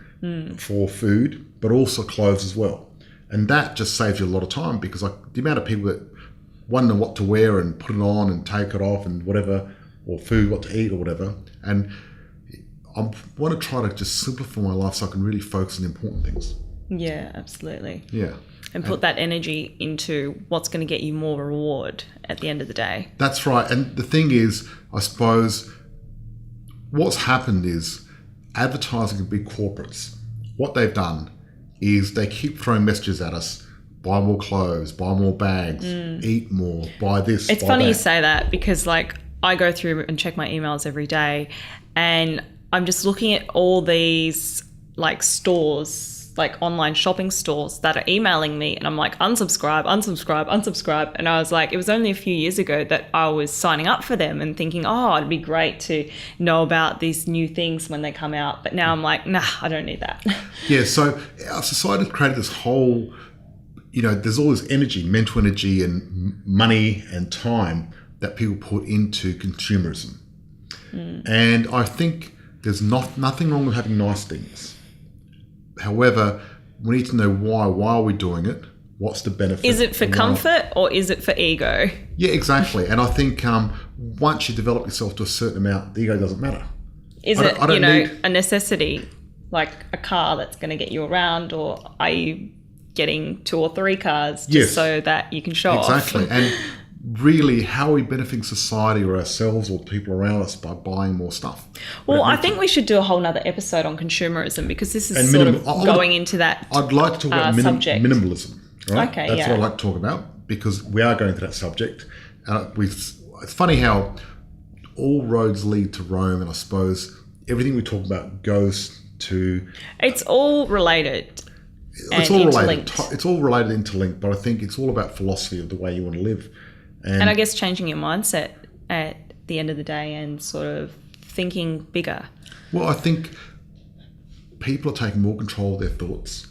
for food, but also clothes as well. And that just saves you a lot of time because the amount of people that wonder what to wear and put it on and take it off and whatever, or food, what to eat or whatever. And I want to try to just simplify my life so I can really focus on the important things. Yeah, absolutely. Yeah. And put that energy into what's going to get you more reward at the end of the day. That's right. And the thing is, I suppose, what's happened is advertising and big corporates, what they've done is they keep throwing messages at us. Buy more clothes, buy more bags, eat more, buy this, It's buy funny that. you say that because like I go through and check my emails every day and I'm just looking at all these like stores, like online shopping stores that are emailing me and I'm like, unsubscribe. And I was like, it was only a few years ago that I was signing up for them and thinking, oh, it'd be great to know about these new things when they come out. But now I'm like, nah, I don't need that. Yeah, so our society created this whole, there's all this energy, mental energy and money and time that people put into consumerism. And I think there's nothing wrong with having nice things. However, we need to know why. Why are we doing it? What's the benefit? Is it for comfort or is it for ego? Yeah, exactly. And I think once you develop yourself to a certain amount, the ego doesn't matter. Is it, a necessity, like a car that's going to get you around, or are you getting 2 or 3 cars just so that you can show off? Exactly. And really, how are we benefiting society or ourselves or people around us by buying more stuff? Well, I think we should do a whole nother episode on consumerism because this is going into that I'd like to talk about subject. Minimalism. Right? Okay, That's what I'd like to talk about because we are going to that subject. It's funny how all roads lead to Rome, and I suppose everything we talk about goes to... It's all related. It's all related. It's all related, interlinked, but I think it's all about philosophy of the way you want to live. And I guess changing your mindset at the end of the day and sort of thinking bigger. Well, I think people are taking more control of their thoughts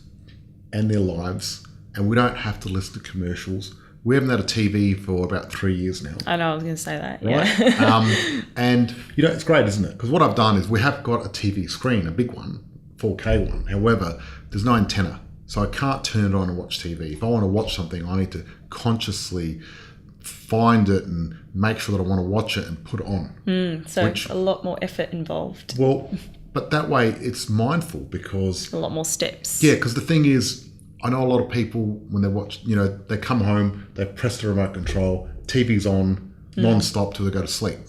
and their lives, and we don't have to listen to commercials. We haven't had a TV for about 3 years now. I know, I was going to say that. Right? Yeah. And, it's great, isn't it? Because what I've done is we have got a TV screen, a big one, 4K one. However, there's no antenna. So I can't turn it on and watch TV. If I want to watch something, I need to consciously find it and make sure that I want to watch it and put it on. So a lot more effort involved. Well, but that way it's mindful because... A lot more steps. Yeah, because the thing is, I know a lot of people, when they watch, they come home, they press the remote control, TV's on non-stop till they go to sleep.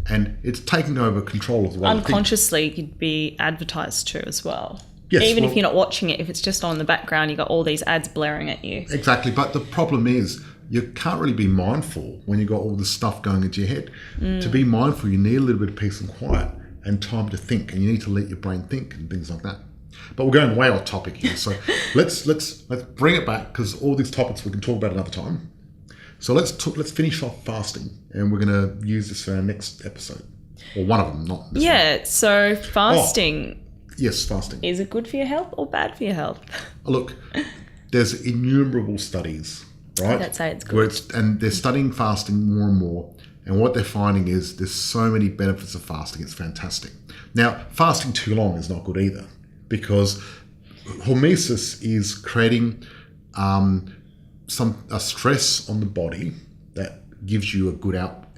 And it's taking over control of the way unconsciously you'd be advertised to as well. Yes, Even if you're not watching it, if it's just on in the background, you got all these ads blaring at you. Exactly. But the problem is you can't really be mindful when you've got all this stuff going into your head. To be mindful, you need a little bit of peace and quiet and time to think, and you need to let your brain think and things like that. But we're going way off topic here. So let's bring it back because all these topics we can talk about another time. So let's finish off fasting, and we're going to use this for our next episode. Or one of them, not this one. So fasting... Yes, fasting. Is it good for your health or bad for your health? Look, there's innumerable studies, right? That say it's good. And they're studying fasting more and more. And what they're finding is there's so many benefits of fasting. It's fantastic. Now, fasting too long is not good either because hormesis is creating a stress on the body that gives you a good outcome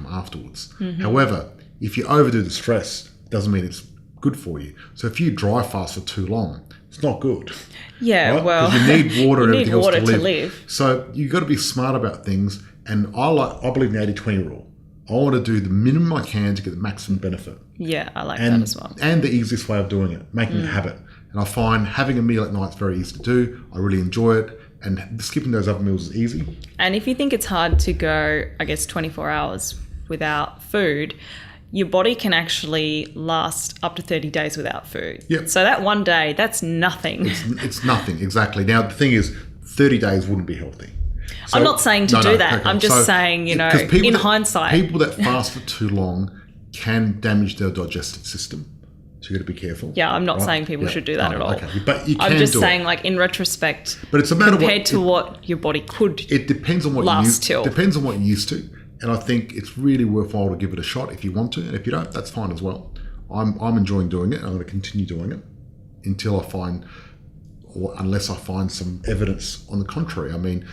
afterwards. However, if you overdo the stress, doesn't mean it's good for you. So if you dry fast for too long, it's not good. Yeah, right? well, because you need water and everything else to live. So you've got to be smart about things. And I believe in the 80-20 rule. I want to do the minimum I can to get the maximum benefit. Yeah, I like that as well. And the easiest way of doing it, making it a habit. And I find having a meal at night is very easy to do. I really enjoy it. And skipping those other meals is easy. And if you think it's hard to go, 24 hours without food, your body can actually last up to 30 days without food. Yep. So that one day, that's nothing. It's nothing, exactly. Now, the thing is, 30 days wouldn't be healthy. So, I'm not saying to do that. okay. I'm just So, saying, you know, 'cause people in that- hindsight. people that fast for too long can damage their digestive system. So you got to be careful. Yeah, I'm not right? saying people Yeah. should do that No, at all. Okay, but you can I'm just do saying, it. like, in retrospect, But it's a matter compared to what your body could. It depends on what last till. depends on what you're used to, and I think it's really worthwhile to give it a shot if you want to, and if you don't, that's fine as well. I'm enjoying doing it, and I'm going to continue doing it until I find, or unless I find some evidence on the contrary. I mean,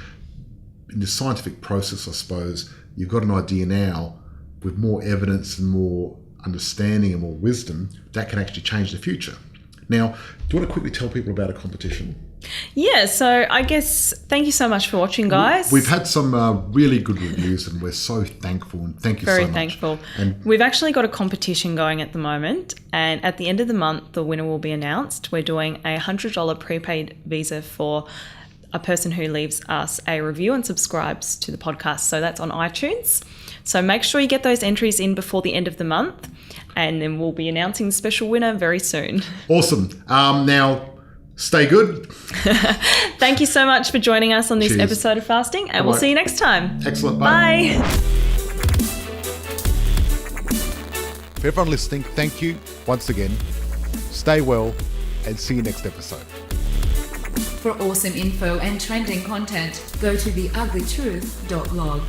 in the scientific process, I suppose you've got an idea now with more evidence and more understanding and more wisdom that can actually change the future. Now, do you want to quickly tell people about a competition? Yeah, so I guess thank you so much for watching, guys. We've had some really good reviews, and we're so thankful, and thank you so much. Very thankful. And we've actually got a competition going at the moment, and at the end of the month, the winner will be announced. We're doing a $100 prepaid visa for a person who leaves us a review and subscribes to the podcast. So that's on iTunes. So make sure you get those entries in before the end of the month, and then we'll be announcing the special winner very soon. Awesome. Now, stay good. Thank you so much for joining us on this Cheers. episode of Fasting, and we'll Bye-bye. see you next time. Excellent. Bye. For everyone listening, thank you once again. Stay well, and see you next episode. For awesome info and trending content, go to theuglytruth.blog.